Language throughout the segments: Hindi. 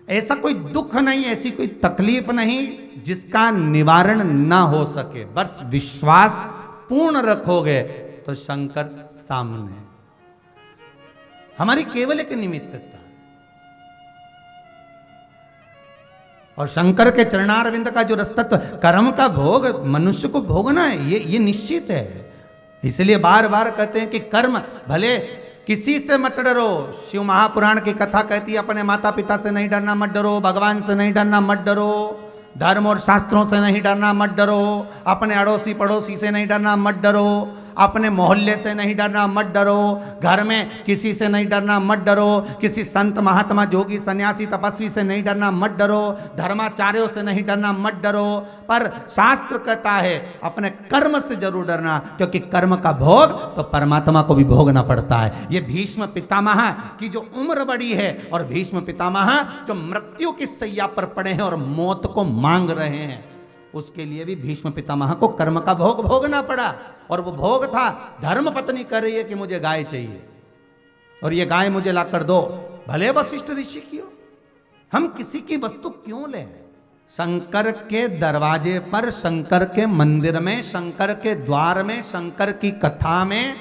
ऐसा कोई दुख नहीं, ऐसी कोई तकलीफ नहीं जिसका निवारण ना हो सके। बस विश्वास पूर्ण रखोगे तो शंकर सामने है। हमारी केवल एक निमित्तता, और शंकर के चरणारविंद का जो रसतत्व, कर्म का भोग मनुष्य को भोगना है, ये निश्चित है। इसलिए बार बार कहते हैं कि कर्म भले किसी से मत डरो। शिव महापुराण की कथा कहती है अपने माता पिता से नहीं डरना, मत डरो। भगवान से नहीं डरना, मत डरो। धर्म और शास्त्रों से नहीं डरना, मत डरो। अपने अड़ोसी पड़ोसी से नहीं डरना, मत डरो। अपने मोहल्ले से नहीं डरना, मत डरो। घर में किसी से नहीं डरना, मत डरो। किसी संत महात्मा जोगी सन्यासी तपस्वी से नहीं डरना, मत डरो। धर्माचार्यों से नहीं डरना, मत डरो। पर शास्त्र कहता है अपने कर्म से जरूर डरना, क्योंकि कर्म का भोग तो परमात्मा को भी भोगना पड़ता है। ये भीष्म पितामह की जो उम्र बड़ी है, और भीष्म पितामह जो मृत्यु की सैया पर पड़े हैं और मौत को मांग रहे हैं, उसके लिए भी भीष्म पितामह को कर्म का भोग भोगना पड़ा। और वो भोग था, धर्म पत्नी कर रही है कि मुझे गाय चाहिए और ये गाय मुझे ला कर दो, भले वशिष्ठ ऋषि की हो। हम किसी की वस्तु क्यों लें? शंकर के दरवाजे पर, शंकर के मंदिर में, शंकर के द्वार में, शंकर की कथा में,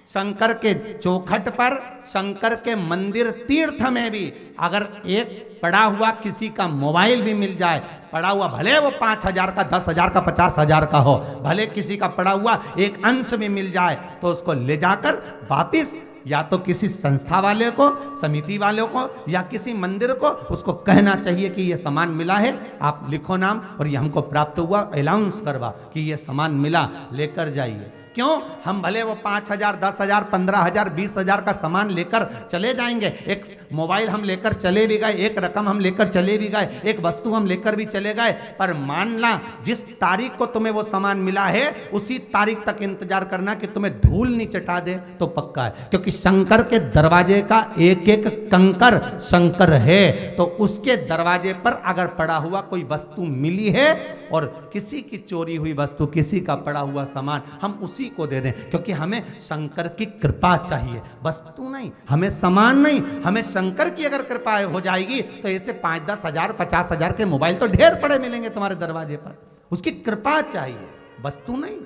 शंकर के चौखट पर, शंकर के मंदिर तीर्थ में भी अगर एक पड़ा हुआ किसी का मोबाइल भी मिल जाए, पड़ा हुआ भले वो 5,000 का, 10,000 का, 50,000 का हो, भले किसी का पड़ा हुआ एक अंश भी मिल जाए, तो उसको ले जाकर वापिस या तो किसी संस्था वाले को, समिति वालों को, या किसी मंदिर को उसको कहना चाहिए कि ये सामान मिला है, आप लिखो नाम और ये हमको प्राप्त हुआ, अनाउंस करवा कि ये सामान मिला, लेकर जाइए। क्यों? हम भले वो 5,000, 10,000, 15,000, 20,000 का सामान लेकर चले जाएंगे, एक मोबाइल हम लेकर चले भी गए, एक रकम हम लेकर चले भी गए, एक वस्तु हम लेकर भी चले गए, पर मानना जिस तारीख को तुम्हें वो सामान मिला है उसी तारीख तक इंतजार करना कि तुम्हें धूल नहीं चटा दे तो पक्का है। क्योंकि शंकर के दरवाजे का एक एक कंकर शंकर है, तो उसके दरवाजे पर अगर पड़ा हुआ कोई वस्तु मिली है और किसी की चोरी हुई वस्तु, किसी का पड़ा हुआ सामान, हम उसी को दे दें, क्योंकि हमें शंकर की कृपा चाहिए, वस्तु नहीं, हमें सामान नहीं। हमें शंकर की अगर कृपा हो जाएगी तो ऐसे 5-10 हजार, 50,000 के मोबाइल तो ढेर पड़े मिलेंगे तुम्हारे दरवाजे पर। उसकी कृपा चाहिए, वस्तु नहीं।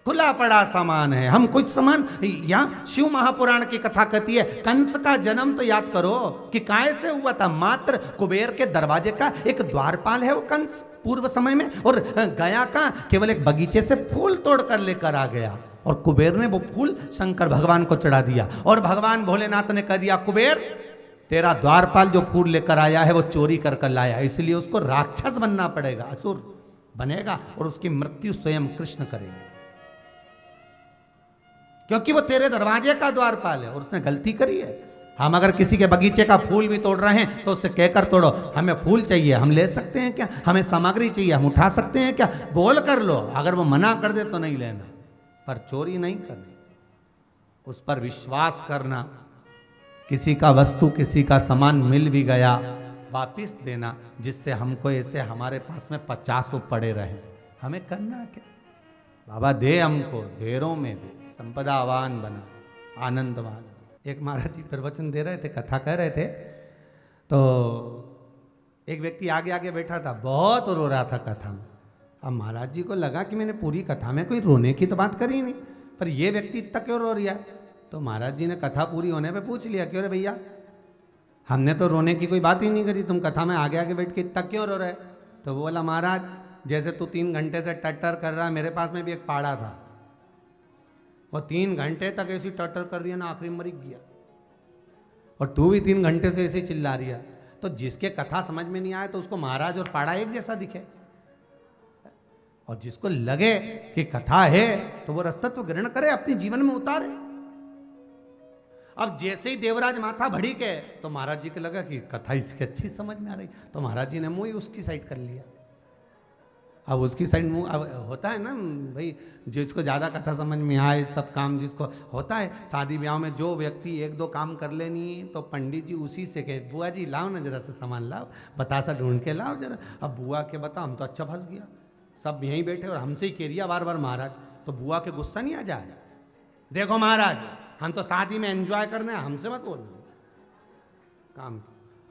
खुला पड़ा सामान है, हम कुछ सामान। यहां शिव महापुराण की कथा कहती है, कंस का जन्म तो याद करो कि काय से हुआ था। मात्र कुबेर के दरवाजे का एक द्वारपाल है वो कंस पूर्व समय में, और गया का केवल एक बगीचे से फूल तोड़ कर लेकर आ गया, और कुबेर ने वो फूल शंकर भगवान को चढ़ा दिया, और भगवान भोलेनाथ ने कह दिया, कुबेर तेरा द्वारपाल जो फूल लेकर आया है वो चोरी कर कर लाया, इसलिए उसको राक्षस बनना पड़ेगा, असुर बनेगा, और उसकी मृत्यु स्वयं कृष्ण करेंगे, क्योंकि वो तेरे दरवाजे का द्वारपाल है और उसने गलती करी है। हम अगर किसी के बगीचे का फूल भी तोड़ रहे हैं तो उससे कहकर तोड़ो, हमें फूल चाहिए, हम ले सकते हैं क्या? हमें सामग्री चाहिए, हम उठा सकते हैं क्या? बोल कर लो। अगर वो मना कर दे तो नहीं लेना, पर चोरी नहीं करनी, उस पर विश्वास करना। किसी का वस्तु, किसी का सामान मिल भी गया, वापिस देना, जिससे हमको ऐसे हमारे पास में 50 पड़े रहे। हमें करना क्या? बाबा दे हमको, ढेरों में दे, संपदावान बना, आनंदवान। एक महाराज जी प्रवचन दे रहे थे, कथा कह रहे थे, तो एक व्यक्ति आगे आगे बैठा था, बहुत रो रहा था कथा में। अब महाराज जी को लगा कि मैंने पूरी कथा में कोई रोने की तो बात करी नहीं, पर ये व्यक्ति इतना क्यों रो रहा है? तो महाराज जी ने कथा पूरी होने पे पूछ लिया, क्यों रे भैया, हमने तो रोने की कोई बात ही नहीं करी, तुम कथा में आगे आगे बैठ के इतना क्यों रो रहे? तो बोला, महाराज जैसे तू 3 घंटे से टट्टर कर रहा है, मेरे पास में भी एक पाड़ा था, वो 3 घंटे तक ऐसी टट्टर कर रही है ना, आखिरी में मर गया, और तू भी 3 घंटे से ऐसे चिल्ला रही है। तो जिसके कथा समझ में नहीं आए तो उसको महाराज और पाड़ा एक जैसा दिखे, और जिसको लगे कि कथा है तो वो रसतत्व ग्रहण करे, अपने जीवन में उतारे। अब जैसे ही देवराज माथा भड़ी के, तो महाराज जी को लगा कि कथा इसकी अच्छी समझ में आ रही, तो महाराज जी ने मुंह ही उसकी साइड कर लिया। अब उसकी साइड मुंह, अब होता है ना भाई, जिसको ज़्यादा कथा समझ में आए, सब काम जिसको होता है, शादी ब्याह में जो व्यक्ति 1-2 काम कर लेनी तो पंडित जी उसी से कहे, बुआ जी लाओ ना जरा से सामान लाओ, बतासा ढूंढ के लाओ जरा। अब बुआ के बताओ, हम तो अच्छा फंस गया, सब यहीं बैठे और हमसे ही कह रिया बार बार महाराज, तो बुआ के गुस्सा नहीं आ जाए? देखो महाराज, हम तो शादी में एंजॉय करने, हमसे मत बोलना काम।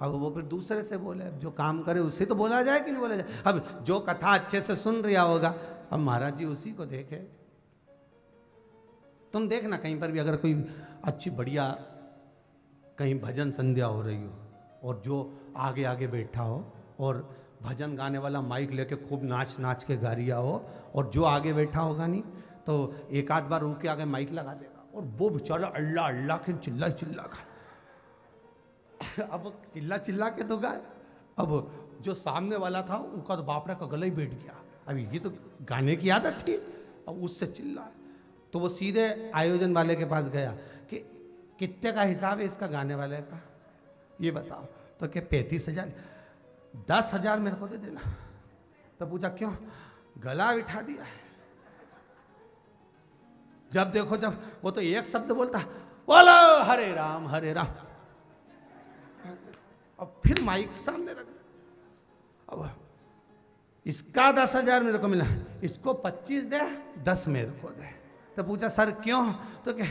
अब वो फिर दूसरे से बोले, जो काम करे उससे तो बोला जाए कि नहीं बोला जाए। अब जो कथा अच्छे से सुन रहा होगा, अब महाराज जी उसी को देखे। तुम देखना कहीं पर भी अगर कोई अच्छी बढ़िया कहीं भजन संध्या हो रही हो और जो आगे आगे बैठा हो और भजन गाने वाला माइक लेके खूब नाच नाच के गा रिया हो, और जो आगे बैठा होगा नहीं तो एक आध बार रुक के आगे माइक लगा देगा, और वो बेचारा अल्लाह अल्लाह के चिल्ला चिल्ला गा। अब चिल्ला चिल्ला के तो गाए, अब जो सामने वाला था उनका तो बापड़ा का गला ही बैठ गया। अब ये तो गाने की आदत थी, अब उससे चिल्ला, तो वो सीधे आयोजन वाले के पास गया कि कितने का हिसाब है इसका गाने वाले का, ये बताओ। तो क्या 35,000, 10,000 मेरे को दे देना। तो पूछा क्यों? गला बिठा दिया। जब देखो जब वो तो एक शब्द बोलता, बोलो हरे राम हरे राम। अब फिर माइक सामने रख दे। अब इसका 10,000 मेरे को मिला, इसको 25 दे, 10 मेरे को दे। तो पूछा सर क्यों? तो क्या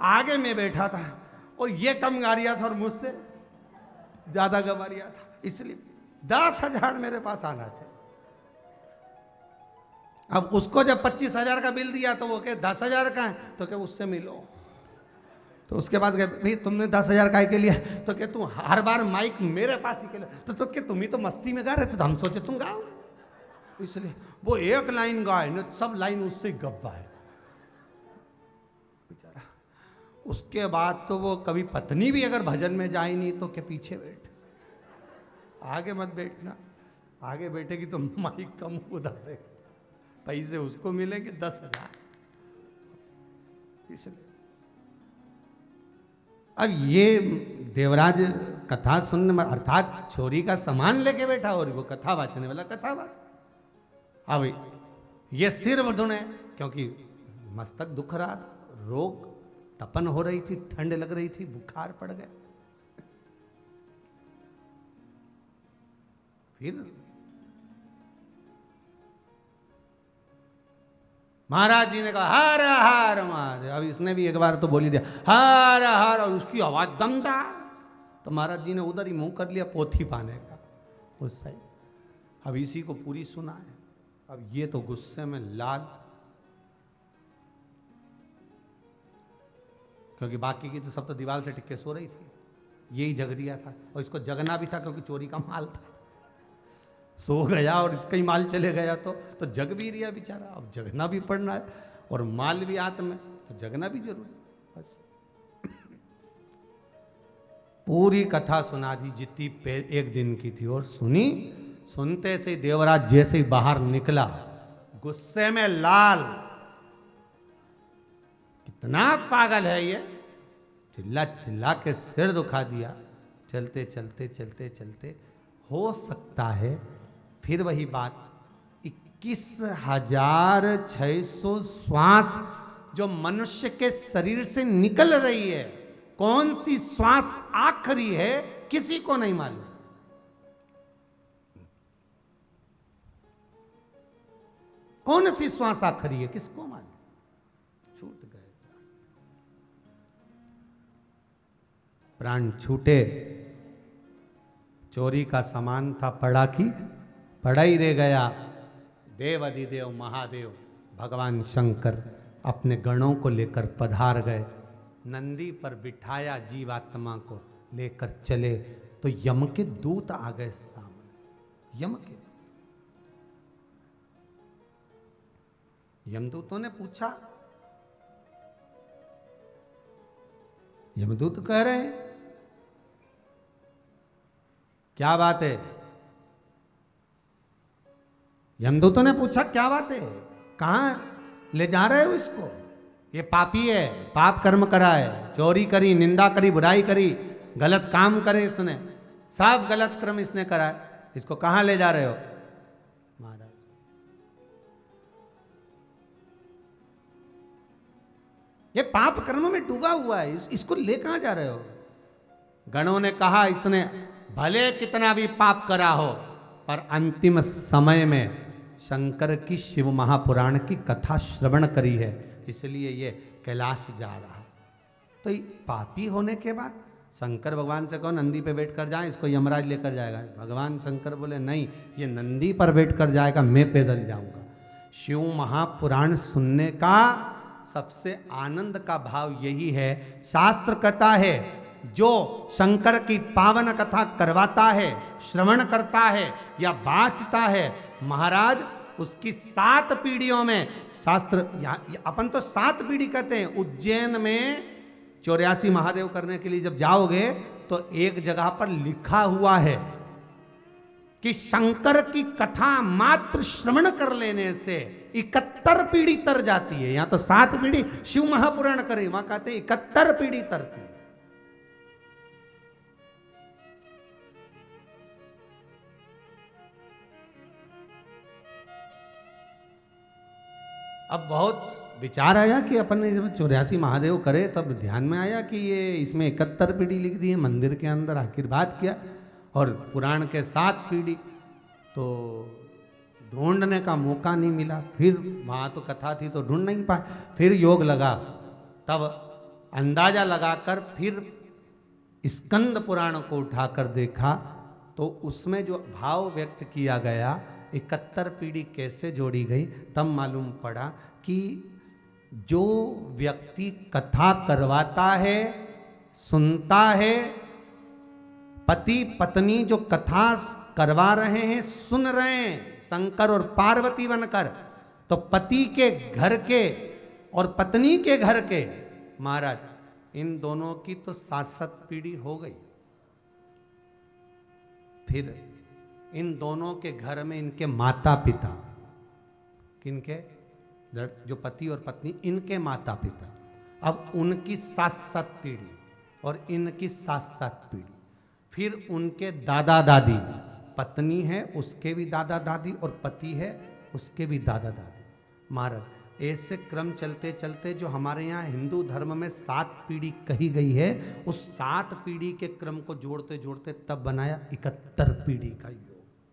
आगे मैं बैठा था और ये कम गा रिया था और मुझसे ज्यादा गा रिया था, इसलिए 10,000 मेरे पास आना चाहिए। अब उसको जब 25,000 का बिल दिया तो वो कहे 10,000 का है, तो क्या उससे मिलो। तो उसके पास गए, भाई तुमने 10,000 का के लिए, तो क्या तू हर बार माइक मेरे पास ही के लिए, तो क्या तुम ही तो मस्ती में गा रहे थे, तो हम सोचे तुम गाओ, इसलिए वो एक लाइन गाए न, सब लाइन उससे गब्बा है बेचारा। उसके बाद तो वो कभी पत्नी भी अगर भजन में जाए नहीं तो क्या पीछे बैठ, आगे मत बैठना, आगे बैठेगी तो माइक कम उधर दे, पैसे उसको मिलेंगे 10,000। इसलिए अब ये देवराज कथा सुनने में, अर्थात छोरी का सामान लेके बैठा और वो कथा वाचने वाला कथा वाच। अब ये सिर धुने क्योंकि मस्तक दुख रहा था, रोग तपन हो रही थी, ठंड लग रही थी, बुखार पड़ गया। फिर महाराज जी ने कहा हर हर महादेव। अब इसने भी एक बार तो बोली दिया हर हर, और उसकी आवाज दमदार। तो महाराज जी ने उधर ही मुंह कर लिया पोथी पाने का उस साइड। अब इसी को पूरी सुना है। अब ये तो गुस्से में लाल, क्योंकि बाकी की तो सब तो दीवार से टिक के सो रही थी, यही जग दिया था, और इसको जगना भी था क्योंकि चोरी का माल था। सो गया और इसका ही माल चले गया तो जग भी रिया बेचारा, अब जगना भी पड़ना है, और माल भी हाथ में, तो जगना भी जरूरी। बस पूरी कथा सुना दी जितनी एक दिन की थी, और सुनी। सुनते से देवराज जैसे ही बाहर निकला, गुस्से में लाल, कितना पागल है ये, चिल्ला चिल्ला के सिर दुखा दिया। चलते चलते चलते चलते हो सकता है फिर वही बात, 21,600 श्वास जो मनुष्य के शरीर से निकल रही है, कौन सी श्वास आखिरी है किसी को नहीं मालूम। कौन सी श्वास आखिरी है किसको मालूम, छूट गए प्राण छूटे। चोरी का सामान था पड़ा की पड़ा ही रह गया। देव अधिदेव महादेव भगवान शंकर अपने गणों को लेकर पधार गए, नंदी पर बिठाया, जीवात्मा को लेकर चले, तो यम के दूत आ गए सामने। यम के यमदूतों ने पूछा, यमदूत कह रहे हैं क्या बात है? यमदूतों ने पूछा क्या बात है, कहां ले जा रहे हो इसको? ये पापी है, पाप कर्म करा है, चोरी करी, निंदा करी, बुराई करी, गलत काम करे इसने, सब गलत कर्म इसने करा है, इसको कहां ले जा रहे हो? महाराज ये पाप कर्म में डूबा हुआ है, इसको ले कहां जा रहे हो? गणों ने कहा इसने भले कितना भी पाप करा हो, पर अंतिम समय में शंकर की शिव महापुराण की कथा श्रवण करी है, इसलिए ये कैलाश जा रहा है। तो पापी होने के बाद शंकर भगवान से कहो नंदी पे बैठ कर जाए, इसको यमराज लेकर जाएगा। भगवान शंकर बोले नहीं, ये नंदी पर बैठ कर जाएगा, मैं पैदल जाऊंगा। शिव महापुराण सुनने का सबसे आनंद का भाव यही है। शास्त्र कहता है जो शंकर की पावन कथा करवाता है, श्रवण करता है या बाचता है, महाराज उसकी 7 पीढ़ियों में, शास्त्र अपन तो 7 पीढ़ी कहते हैं। उज्जैन में 84 महादेव करने के लिए जब जाओगे तो एक जगह पर लिखा हुआ है कि शंकर की कथा मात्र श्रवण कर लेने से 71 पीढ़ी तर जाती है। यहां तो 7 पीढ़ी शिव महापुराण करे, वहां कहते हैं 71 पीढ़ी तरती है। अब बहुत विचार आया कि अपन ने जब 84 महादेव करे तब ध्यान में आया कि ये इसमें 71 पीढ़ी लिख दी है मंदिर के अंदर। आखिर बात किया और पुराण के 7 पीढ़ी तो ढूंढने का मौका नहीं मिला। फिर वहाँ तो कथा थी तो ढूंढ नहीं पाए, फिर योग लगा, तब अंदाजा लगाकर फिर स्कंद पुराण को उठाकर देखा तो उसमें जो भाव व्यक्त किया गया 71 पीढ़ी कैसे जोड़ी गई, तब मालूम पड़ा कि जो व्यक्ति कथा करवाता है, सुनता है, पति पत्नी जो कथा करवा रहे हैं, सुन रहे हैं शंकर और पार्वती बनकर, तो पति के घर के और पत्नी के घर के, महाराज इन दोनों की तो 7 पीढ़ी हो गई। फिर इन दोनों के घर में इनके माता पिता, किनके, जो पति और पत्नी, इनके माता पिता, अब उनकी 7 पीढ़ी और इनकी 7 पीढ़ी, फिर उनके दादा दादी, पत्नी है उसके भी दादा दादी और पति है उसके भी दादा दादी। महाराज ऐसे क्रम चलते चलते जो हमारे यहाँ हिंदू धर्म में 7 पीढ़ी कही गई है, उस 7 पीढ़ी के क्रम को जोड़ते जोड़ते तब बनाया 71 पीढ़ी का योग।